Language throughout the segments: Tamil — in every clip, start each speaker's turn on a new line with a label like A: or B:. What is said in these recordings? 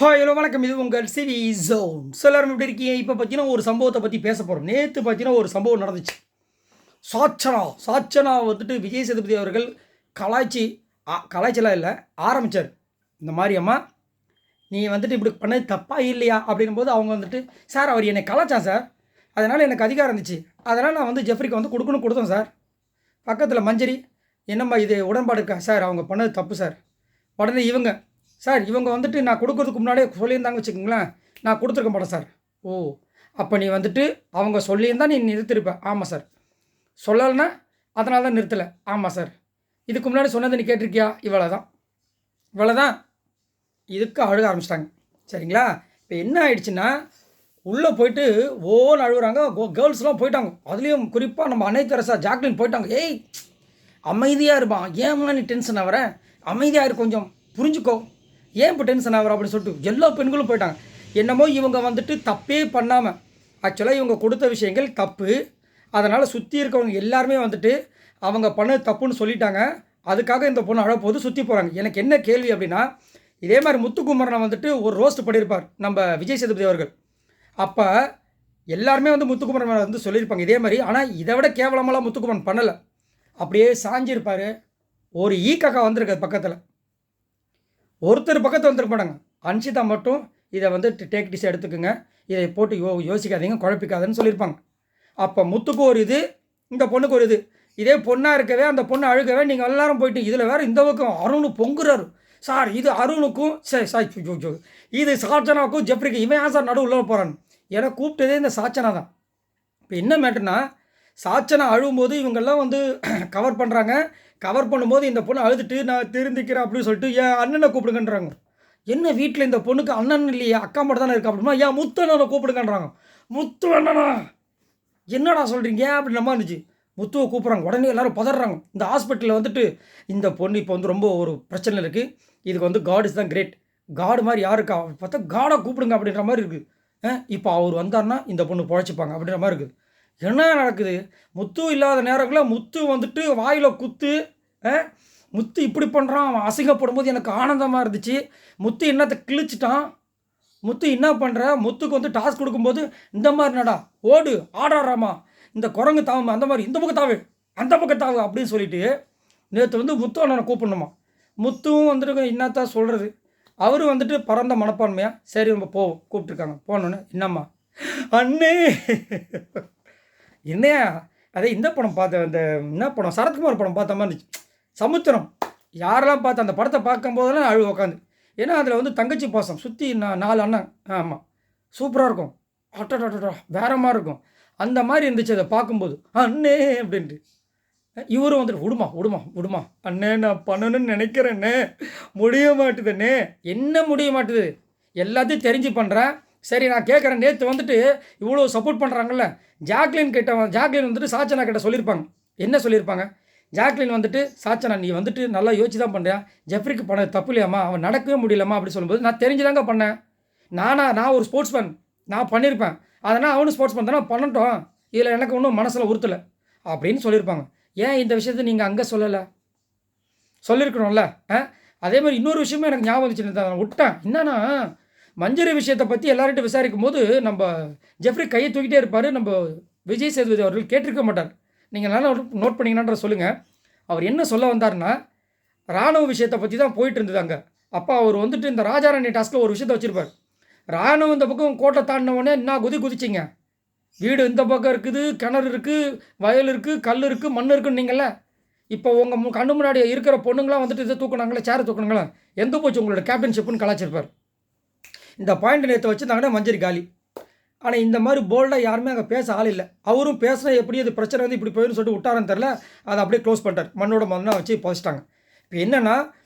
A: ஹாய் ஹலோ வணக்கம். இது உங்கள் சிவி ஜோன். எல்லாரும் எப்படி இருக்கீங்க? இப்போ பார்த்தீங்கன்னா ஒரு சம்பவத்தை பற்றி பேச போகிறோம். நேற்று பார்த்தீங்கன்னா ஒரு சம்பவம் நடந்துச்சு. சாச்சனா வந்துட்டு விஜய் சேதுபதி அவர்கள் கலாய்ச்சலாம் இல்லை ஆரம்பித்தார். இந்த மாதிரி அம்மா நீ வந்துட்டு இப்படி பண்ணது தப்பா இல்லையா அப்படின்னும் போது அவங்க வந்துட்டு சார் அவர் என்னை கலாச்சான் சார், அதனால் எனக்கு அதிகாரம் இருந்துச்சு, அதனால் நான் வந்து ஜெஃப்ரிக்கு வந்து கொடுத்தோம் சார். பக்கத்தில் மஞ்சரி என்னம்மா இது உடன்பாடு இருக்கா சார், அவங்க பண்ணது தப்பு சார். உடனே இவங்க வந்துட்டு நான் கொடுக்கறதுக்கு முன்னாடியே சொல்லியிருந்தாங்க வச்சுக்கோங்களேன், நான் கொடுத்துருக்க மாட்டேன் சார். ஓ, அப்போ நீ வந்துட்டு அவங்க சொல்லியிருந்தா நீ நிறுத்திருப்ப. ஆமாம் சார். சொல்லலைன்னா அதனால தான் நிறுத்தலை. ஆமாம் சார். இதுக்கு முன்னாடி சொன்னதை நீ கேட்டிருக்கியா? இவ்வளோதான். இதுக்கு அழுக ஆரம்பிச்சிட்டாங்க. சரிங்களா? இப்போ என்ன ஆயிடுச்சுன்னா உள்ளே போயிட்டு ஓன்னு அழுகுறாங்க. கேர்ள்ஸ்லாம் போயிட்டாங்க. அதுலேயும் குறிப்பாக நம்ம அன்னை ஜாக்லின் போயிட்டாங்க. ஏய் அமைதியாக இருப்பான், ஏம்மா நீ டென்ஷன் ஆகிற, அமைதியாக இரு, கொஞ்சம் புரிஞ்சுக்கோ, ஏன் இப்போ டென்ஷன் ஆகிற அப்படின்னு சொல்லிட்டு எல்லா பெண்களும் போயிட்டாங்க. என்னமோ இவங்க வந்துட்டு தப்பே பண்ணாமல், ஆக்சுவலாக இவங்க கொடுத்த விஷயங்கள் தப்பு, அதனால் சுற்றி இருக்கவங்க எல்லாருமே வந்துட்டு அவங்க பண்ணது தப்புன்னு சொல்லிட்டாங்க. அதுக்காக இந்த பொண்ணு அழப்போது சுற்றி போகிறாங்க. எனக்கு என்ன கேள்வி அப்படின்னா, இதே மாதிரி முத்துக்குமரனை வந்துட்டு ஒரு ரோஸ்ட் பண்ணியிருப்பார் நம்ம விஜய் சேதுபதி அவர்கள். அப்போ எல்லாருமே வந்து முத்துக்குமரன் வந்து சொல்லியிருப்பாங்க இதே மாதிரி. ஆனால் இதை விட கேவலமெல்லாம் முத்துக்குமரன் பண்ணலை. அப்படியே சாஞ்சிருப்பார். ஒரு ஈக்காக்கா வந்திருக்காது பக்கத்தில், ஒருத்தர் பக்கத்தில் வந்துருக்க மாட்டாங்க. அன்ஷிதா மட்டும் இதை வந்து டேக் டிஸ் எடுத்துக்குங்க, இதை போட்டு யோசிக்காதீங்க, குழப்பிக்காதுன்னு சொல்லியிருப்பாங்க. அப்போ முத்துக்கு ஒரு இது, இந்த பொண்ணுக்கு ஒரு இது. இதே பொண்ணாக இருக்கவே அந்த பொண்ணு அழுகவே நீங்கள் எல்லாரும் போயிட்டு இதில் வேறு இந்த பக்கம் அருண் பொங்குறாரு சார். இது அருணுக்கும் இது சாச்சனாவுக்கும் ஜெஃப்ரிக்கும் இவன் ஏன் சார் நடுவில் போகிறான்னு ஏன்னா கூப்பிட்டதே இந்த சாச்சனா தான். இப்போ என்ன மேட்டர்னா, சாச்சனா அழும்போது இவங்கெல்லாம் வந்து கவர் பண்ணுறாங்க. கவர் பண்ணும்போது இந்த பொண்ணு அழுதுட்டு நான் திருந்திக்கிறேன் அப்படின்னு சொல்லிட்டு என் அண்ணனை கூப்பிடுங்கன்றாங்க. என்ன வீட்டில் இந்த பொண்ணுக்கு அண்ணன் இல்லையா, அக்கா மட்டும் தானே இருக்கா அப்படின்னா ஏன் முத்து அண்ணனை கூப்பிடுங்கன்றாங்க. முத்து அண்ணனா என்னடா சொல்கிறீங்க அப்படின்னு நம்ம இருந்துச்சு. முத்துவை கூப்பிட்றாங்க. உடனே எல்லோரும் பதறாங்க. இந்த ஹாஸ்பிட்டலில் வந்துட்டு இந்த பொண்ணு இப்போ வந்து ரொம்ப ஒரு பிரச்சனை இருக்குது, இதுக்கு வந்து காட் இஸ் தான் கிரேட், காடு மாதிரி யாருக்கா பார்த்தா காடை கூப்பிடுங்க அப்படின்ற மாதிரி இருக்குது. இப்போ அவர் வந்தார்னா இந்த பொண்ணு பொழைச்சிப்பாங்க அப்படின்ற மாதிரி இருக்குது. என்ன நடக்குது? முத்து இல்லாத நேரங்களில் முத்து வந்துட்டு வாயில் குத்து, முத்து இப்படி பண்ணுறான், அவன் அசிங்கப்படும் போது எனக்கு ஆனந்தமாக இருந்துச்சு. முத்து என்னத்தை கிழிச்சிட்டான். முத்து என்ன பண்ணுற, முத்துக்கு வந்து டாஸ்க் கொடுக்கும்போது இந்த மாதிரி நடா, ஓடு, ஆடாராமா, இந்த குரங்கு தாவுமா, அந்த மாதிரி இந்த பக்கம் தாவு, அந்த பக்கம் தாவு அப்படின்னு சொல்லிட்டு நேற்று வந்து முத்து அண்ணனை கூப்பிடணுமா. முத்துவும் வந்துட்டு என்னத்தான் சொல்கிறது, அவர் வந்துட்டு பறந்த மனப்பான்மையாக சரி நம்ம போவோம் கூப்பிட்ருக்காங்க. போனோன்னே என்னம்மா அண்ணே என்னையா அதே இந்த படம் பார்த்தேன், இந்த என்ன படம், சரத்குமார் படம் பார்த்த மாதிரி இருந்துச்சு, சமுத்திரம். யாரெல்லாம் பார்த்து அந்த படத்தை பார்க்கும்போதெல்லாம் அழுகு உட்காந்து. ஏன்னா அதில் வந்து தங்கச்சி பாசம் சுற்றி 4 அண்ணன். ஆமாம், சூப்பராக இருக்கும், அட்டா வேற மாதிரி இருக்கும். அந்த மாதிரி இருந்துச்சு அதை பார்க்கும்போது. அண்ணே அப்படின்ட்டு இவரும் வந்துட்டு விடுமா அண்ணே நான் பண்ணணும்னு நினைக்கிறேன்னே, முடிய மாட்டுதுண்ணே. என்ன முடிய மாட்டுது? எல்லாத்தையும் தெரிஞ்சு பண்ணுறேன். சரி நான் கேட்குறேன், நேற்று வந்துட்டு இவ்வளோ சப்போர்ட் பண்ணுறாங்கல்ல, ஜாக்லின் வந்துட்டு சாச்சனா கிட்ட சொல்லியிருப்பாங்க. என்ன சொல்லியிருப்பாங்க? ஜாக்லின் வந்துட்டு சாச்சனா நீ வந்துட்டு நல்லா யோசிச்சு தான் பண்ணுறியா, ஜெஃப்ரிக்கு பண்ண தப்பு இல்லையாம்மா, அவன் நடக்கவே முடியலம்மா அப்படி சொல்லும்போது நான் தெரிஞ்சுதாங்க பண்ணேன். நான் ஒரு ஸ்போர்ட்ஸ் மேன், நான் பண்ணியிருப்பேன், அதனால் அவனும் ஸ்போர்ட்ஸ் மேன் தானே பண்ணட்டும், இதில் எனக்கு ஒன்றும் மனசில் உறுத்தலை அப்படின்னு சொல்லியிருப்பாங்க. ஏன் இந்த விஷயத்தை நீங்கள் அங்கே சொல்லலை? சொல்லியிருக்கணும்ல. அதே மாதிரி இன்னொரு விஷயமும் எனக்கு ஞாபகம் வந்துச்சுன்னு தான் விட்டேன். என்னன்னா, மஞ்சரி விஷயத்தை பற்றி எல்லார்கிட்ட விசாரிக்கும் போது நம்ம ஜெஃப்ரி கையை தூக்கிட்டே இருப்பார். நம்ம விஜய் சேதுபதி அவர்கள் கேட்டிருக்க மாட்டார். நீங்கள் நல்லா நோட் பண்ணிங்கன்னான்ற சொல்லுங்கள். அவர் என்ன சொல்ல வந்தார்னா, இராணுவ விஷயத்தை பற்றி தான் போயிட்டு இருந்தது அங்கே. அப்போ அவர் வந்துட்டு இந்த ராஜாராணி டாஸ்கில் ஒரு விஷயத்தை வச்சுருப்பார். இராணுவம் இந்த பக்கம் கோட்டை தாண்டினவுடனே என்ன குதிச்சிங்க, வீடு இந்த பக்கம் இருக்குது, கிணறு இருக்குது, வயல் இருக்குது, கல் இருக்குது, மண் இருக்குன்னு நீங்கள. இப்போ உங்கள் கண்ணு முன்னாடி இருக்கிற பொண்ணுங்களாம் வந்துட்டு இதை தூக்குனாங்களே, சேரை தூக்குனாங்களே, எங்கே போச்சு உங்களோட கேப்டன்ஷிப்புன்னு கலாச்சிருப்பார். இந்த பாயிண்ட் நேற்று வச்சுருந்தாங்கன்னா மஞ்சரி காலி. ஆனால் இந்த மாதிரி போல்டாக யாருமே அங்கே பேச ஆள் இல்லை. அவரும் பேசினா எப்படி அது பிரச்சனை வந்து இப்படி போயிடுன்னு சொல்லிட்டு விட்டாரன்னு தெரில, அதை அப்படியே க்ளோஸ் பண்ணிட்டார். மண்ணோட மண்ணாக வச்சு புதைச்சிட்டாங்க. இப்போ என்னென்னா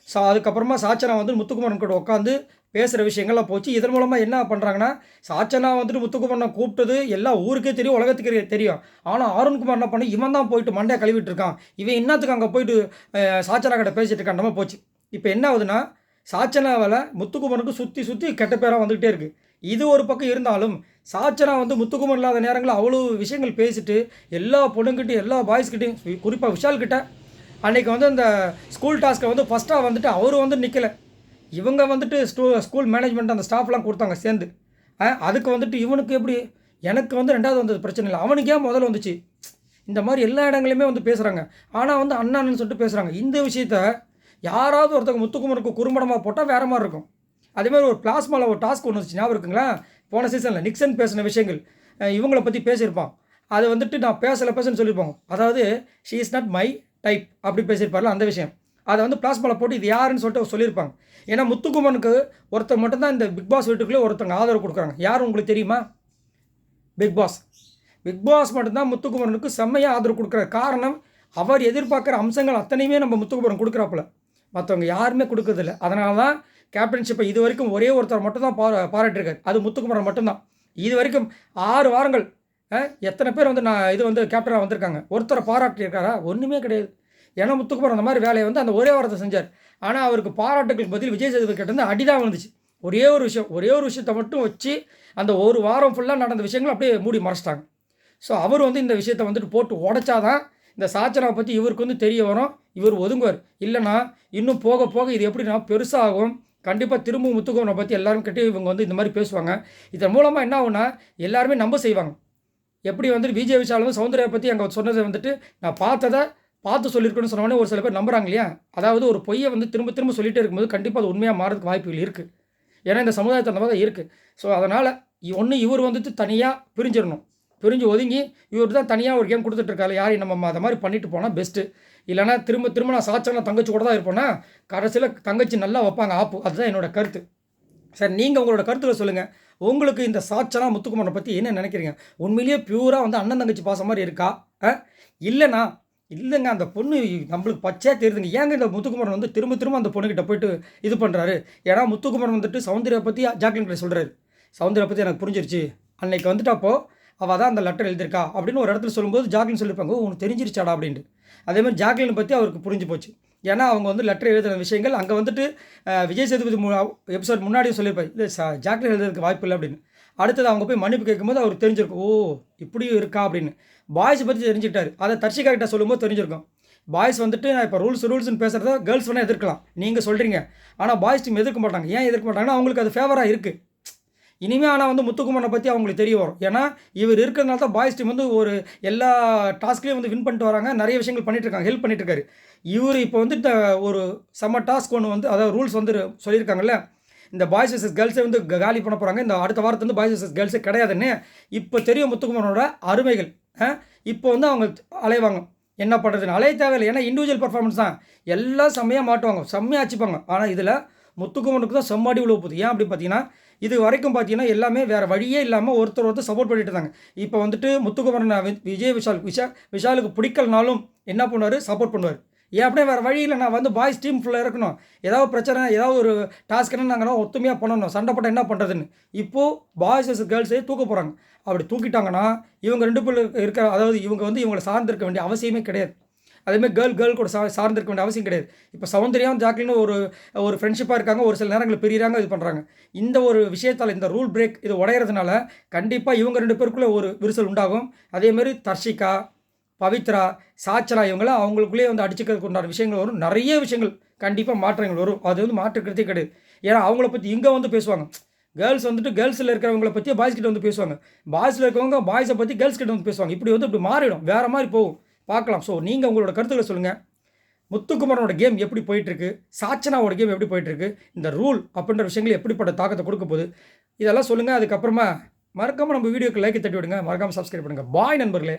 A: அதுக்கப்புறமா சாச்சனா வந்து முத்துக்குமரன் கூட உட்காந்து பேசுகிற விஷயங்கள்லாம் போச்சு. இதன் மூலமாக என்ன பண்ணுறாங்கன்னா, சாச்சனா வந்துட்டு முத்துக்குமரனை கூப்பிட்டது எல்லா ஊருக்கே தெரியும், உலகத்துக்கு தெரியும். ஆனால் அருண்குமார் என்ன பண்ணி இவன் தான் போயிட்டு மண்டையை கழுவிட்டு இருக்கான், இவன் என்னத்துக்கு அங்கே போயிட்டு சாச்சனா கிட்ட பேசிகிட்டு இருக்கான் நம்ம போச்சு. இப்போ என்ன ஆகுதுன்னா, சாச்சனாவில் முத்துக்குமரனுக்கு சுற்றி கெட்ட பேராக வந்துக்கிட்டே இருக்குது. இது ஒரு பக்கம் இருந்தாலும் சாச்சனா வந்து முத்துக்குமரன் இல்லாத நேரங்களில் அவ்வளோ விஷயங்கள் பேசிட்டு எல்லா பொண்ணுங்கிட்டையும் எல்லா பாய்ஸ்கிட்டையும், குறிப்பாக விஷால்கிட்ட அன்றைக்கி வந்து அந்த ஸ்கூல் டாஸ்க்கை வந்து ஃபஸ்ட்டாக வந்துட்டு அவர் வந்து நிற்கலை. இவங்க வந்துட்டு ஸ்கூல் மேனேஜ்மெண்ட் அந்த ஸ்டாஃப்லாம் கொடுத்தாங்க சேர்ந்து. அதுக்கு வந்துட்டு இவனுக்கு எப்படி எனக்கு வந்து 2வது வந்தது பிரச்சனை இல்லை, அவனுக்கு ஏன் முதல்ல வந்துச்சு? இந்த மாதிரி எல்லா இடங்களையுமே வந்து பேசுகிறாங்க. ஆனால் வந்து அண்ணான்னு சொல்லிட்டு பேசுகிறாங்க. இந்த விஷயத்த யாராவது ஒருத்தவங்க முத்துக்குமருக்கு குறும்படமாக போட்டால் வேறு மாதிரி இருக்கும். அதேமாதிரி ஒரு பிளாஸ்மாவில் ஒரு டாஸ்க் ஒன்று வந்துச்சு, ஞாபகம் இருக்குங்களா? போன சீசனில் நிக்சன் பேசின விஷயங்கள் இவங்கள பற்றி பேசியிருப்பான். அது வந்துட்டு நான் பேசன்னு சொல்லியிருப்பாங்க. அதாவது she is not my type அப்படி பேசியிருப்பார்ல அந்த விஷயம். அதை வந்து பிளாஸ்மாவில் போட்டு இது யாருன்னு சொல்லிட்டு சொல்லியிருப்பாங்க. ஏன்னா முத்துக்குமரனுக்கு ஒருத்தர் மட்டும்தான் இந்த பிக் பாஸ் வீட்டுக்குள்ளே ஒருத்தவங்க ஆதரவு கொடுக்குறாங்க. யார் உங்களுக்கு தெரியுமா? பிக் பாஸ் மட்டும்தான் முத்துக்குமரனுக்கு செம்மையாக ஆதரவு கொடுக்குற காரணம், அவர் எதிர்பார்க்குற அம்சங்கள் அத்தனையுமே நம்ம முத்துக்குமரன் கொடுக்குறாப்புல, மற்றவங்க யாருமே கொடுக்குறதில்ல. அதனால தான் கேப்டன்ஷிப்பை இது வரைக்கும் ஒரே ஒருத்தர் மட்டும் தான் பாராட்டிருக்காரு, அது முத்துக்குமரன் மட்டும்தான். இது வரைக்கும் 6 வாரங்கள் எத்தனை பேர் வந்து இது வந்து கேப்டனாக வந்திருக்காங்க, ஒருத்தரை பாராட்டியிருக்காரா? ஒன்றுமே கிடையாது. ஏன்னா முத்துக்குமரன் அந்த மாதிரி வேலையை வந்து அந்த ஒரே வாரத்தை செஞ்சார். ஆனால் அவருக்கு பாராட்டுகளுக்கு பதில் விஜய் சேதுபதி கிட்ட இருந்து அடிதான் வந்துச்சு. ஒரே ஒரு விஷயத்தை மட்டும் வச்சு அந்த ஒரு வாரம் ஃபுல்லாக நடந்த விஷயங்கள் அப்படியே மூடி மறைச்சிட்டாங்க. ஸோ அவர் வந்து இந்த விஷயத்தை வந்துட்டு போட்டு உடைச்சாதான் இந்த சாச்சனாவை பற்றி இவருக்கு வந்து தெரிய வரும், இவர் ஒதுங்குவார். இல்லைனா இன்னும் போக போக இது எப்படின்னா பெருசாகும். கண்டிப்பாக திரும்ப முத்துக்குமரனை பற்றி எல்லாரும் கிட்டே இவங்க வந்து இந்த மாதிரி பேசுவாங்க. இதன் மூலமாக என்ன ஆகுனா எல்லாருமே நம்ப செய்வாங்க. எப்படி வந்துட்டு விஜய் விஷாலும் சௌந்தர்யா பற்றி அங்கே சொன்னதை வந்துட்டு நான் பார்த்து சொல்லியிருக்கணும்னு சொன்னோடனே ஒரு சில பேர் நம்புறாங்க இல்லையா? அதாவது ஒரு பொய்யை வந்து திரும்ப திரும்ப சொல்லிகிட்டே இருக்கும்போது கண்டிப்பாக அது உண்மையாக மாறதுக்கு வாய்ப்புகள் இருக்குது. ஏன்னா இந்த சமுதாயத்தில் அந்த மாதிரி தான் இருக்குது. ஸோ அதனால் இவர் வந்துட்டு தனியாக பிரிஞ்சு ஒதுங்கி இவர் தான் தனியாக ஒரு கேம் கொடுத்துட்ருக்காரு. யாரையும் நம்ம அதை மாதிரி பண்ணிட்டு போனால் பெஸ்ட்டு. இல்லைனா திரும்ப நான் சாச்சனா தங்கச்சி கூட தான் இருப்போன்னா கடைசியில் தங்கச்சி நல்லா வைப்பாங்க ஆப்பு. அதுதான் என்னோடய கருத்து. சார் நீங்கள் உங்களோட கருத்தில் சொல்லுங்கள். உங்களுக்கு இந்த சாச்சனா முத்துக்குமரனை பற்றி என்ன நினைக்கிறீங்க? உண்மையிலேயே பியூராக வந்து அண்ணன் தங்கச்சி பாசம் மாதிரி இருக்கா? இல்லைங்க அந்த பொண்ணு நம்மளுக்கு பச்சையாக தெரியுதுங்க. ஏங்க இந்த முத்துக்குமரன் வந்து திரும்ப அந்த பொண்ணுக்கிட்ட போயிட்டு இது பண்ணுறாரு? ஏன்னா முத்துக்குமரன் வந்துட்டு சௌந்தர்யா பற்றி ஜாக்லின் கிட்ட சொல்கிறாரு, சௌந்தர்யா பற்றி எனக்கு புரிஞ்சிருச்சு, அன்னைக்கு வந்துட்டு அப்போது அவள் தான் அந்த லெட்டர் எழுதியிருக்கா அப்படின்னு ஒரு இடத்துல சொல்லும்போது ஜாக்லின் சொல்லியிருப்பாங்க, உனக்கு தெரிஞ்சிருச்சாடா அப்படின்ட்டு. அதேமாதிரி ஜாக்லினை பற்றி அவருக்கு புரிஞ்சு போச்சு. ஏன்னா அவங்க வந்து லெட்டர் எழுதுகிற விஷயங்கள் அங்கே வந்துட்டு விஜய் சேதுபதி எபிசோட் முன்னாடியும் சொல்லியிருப்பார், இல்லை ஜாக்லின் எழுதுறதுக்கு வாய்ப்பு இல்லை அப்படின்னு. அடுத்தது அவங்க போய் மன்னிப்பு கேட்கும்போது அவருக்கு தெரிஞ்சிருக்கும், ஓ இப்படியும் இருக்கா அப்படின்னு. பாய்ஸை பற்றி தெரிஞ்சுக்கிட்டாரு. அதை தர்ஷிகா கிட்ட சொல்லும்போது தெரிஞ்சிருக்கும். பாய்ஸ் வந்துட்டு நான் இப்போ ரூல்ஸ்னு பேசுகிறத கேர்ள்ஸ் வேணால் எதிர்க்கலாம், நீங்கள் சொல்கிறீங்க. ஆனால் பாய்ஸ் டீம் எதிர்க்க மாட்டாங்க. ஏன் எதிர்க்க மாட்டாங்கன்னா அவங்களுக்கு அது ஃபேவராக இருக்குது. இனிமேல் ஆனால் வந்து முத்துக்குமரனை பற்றி அவங்களுக்கு தெரிய வரும். ஏன்னா இவர் இருக்கிறதுனால தான் பாய்ஸ் டீம் வந்து ஒரு எல்லா டாஸ்க்லேயும் வந்து வின் பண்ணிட்டு வராங்க, நிறைய விஷயங்கள் பண்ணிட்டுருக்காங்க, ஹெல்ப் பண்ணிட்டுருக்காரு. இவர் இப்போ வந்துட்டு ஒரு செம்ம டாஸ்க் ஒன்று வந்து அதாவது ரூல்ஸ் வந்து சொல்லியிருக்காங்கல்ல, இந்த பாய்ஸ் வர்சஸ் கேர்ள்ஸை வந்து காலி பண்ண போகிறாங்க. இந்த அடுத்த வாரத்து வந்து பாய்ஸ் வர்சஸ் கேர்ள்ஸே கிடையாதுன்னு இப்போ தெரியும் முத்துக்குமரனோட அருமைகள். இப்போ வந்து அவங்க அலைவாங்க, என்ன பண்ணுறதுன்னு அலைய தேவையில்லை. ஏன்னா இண்டிவிஜுவல் பர்ஃபார்மன்ஸ் தான், எல்லாம் செம்மையாக மாட்டுவாங்க, செம்மையாக அச்சுப்பாங்க. ஆனால் இதில் முத்துக்குமரனுக்கு தான் செம்மாடி உள்ள போகுது. ஏன் அப்படி பார்த்தீங்கன்னா இது வரைக்கும் பார்த்தீங்கன்னா எல்லாமே வேறு வழியே இல்லாமல் ஒருத்தர் சப்போர்ட் பண்ணிட்டு இருந்தாங்க. இப்போ வந்துட்டு முத்துக்குமரன் விஜய் விஷாலுக்கு பிடிக்கலனாலும் என்ன பண்ணுவார், சப்போர்ட் பண்ணுவார். ஏன் அப்படியே வேறு வழி இல்லை, நான் வந்து பாய்ஸ் டீம் ஃபுல்லாக இருக்கணும், ஏதாவது பிரச்சனை ஏதாவது ஒரு டாஸ்க்குன்னு நாங்கள் ஒத்துமையாக பண்ணணும், சண்டை போட்டால் என்ன பண்ணுறதுன்னு. இப்போது பாய்ஸ் வர்சஸ் கேர்ள்ஸே தூக்க போகிறாங்க. அப்படி தூக்கிட்டாங்கன்னா இவங்க 2 பேர் இருக்க, அதாவது இவங்க வந்து இவங்களை சார்ந்திருக்க வேண்டிய அவசியமே கிடையாது. அதேமாதிரி கேர்ள் கூட சார்ந்திருக்க வேண்டிய அவசியம் கிடையாது. இப்போ சௌந்தர்யாவும் ஜாக்லினும் ஒரு ஃப்ரெண்ட்ஷிப்பாக இருக்காங்க, ஒரு சில நேரங்களில் பிரிகிறாங்க, இது பண்ணுறாங்க. இந்த ஒரு விஷயத்தால் இந்த ரூல் பிரேக் இது உடையிறதுனால கண்டிப்பாக இவங்க 2 பேருக்குள்ளே ஒரு விரிசல் உண்டாகும். அதேமாதிரி தர்ஷிகா, பவித்ரா, சாச்சனா இவங்களாம் அவங்களுக்குள்ளேயே வந்து அடிச்சுக்கிறதுக்கு உண்டான விஷயங்கள் வரும். நிறைய விஷயங்கள் கண்டிப்பாக மாற்றங்கள் வரும். அது வந்து மாற்றுக்கிறதே கிடையாது. ஏன்னா அவங்கள பற்றி இங்கே வந்து பேசுவாங்க. கேர்ள்ஸ் வந்துட்டு கேர்ள்ஸில் இருக்கிறவங்கள பற்றி பாய்ஸ் கிட்ட வந்து பேசுவாங்க, பாய்ஸில் இருக்கிறவங்க பாய்ஸை பற்றி கேர்ள்ஸ் கிட்ட வந்து பேசுவாங்க. இப்படி மாறிடும், வேறு மாதிரி போகும், பார்க்கலாம். ஸோ நீங்கள் உங்களோட கருத்துக்களை சொல்லுங்கள். முத்துக்குமரனோட கேம் எப்படி போயிட்டுருக்கு, சாச்சனாவோட கேம் எப்படி போயிட்டுருக்கு, இந்த ரூல் அப்படின்ற விஷயங்கள் எப்படிப்பட்ட தாக்கத்தை கொடுக்க போகுது, இதெல்லாம் சொல்லுங்கள். அதுக்கப்புறமா மறக்காமல் நம்ம வீடியோக்கு லைக் தட்டி விடுங்க, மறக்காமல் சப்ஸ்கிரைப் பண்ணுங்கள். பாய் நண்பர்களே.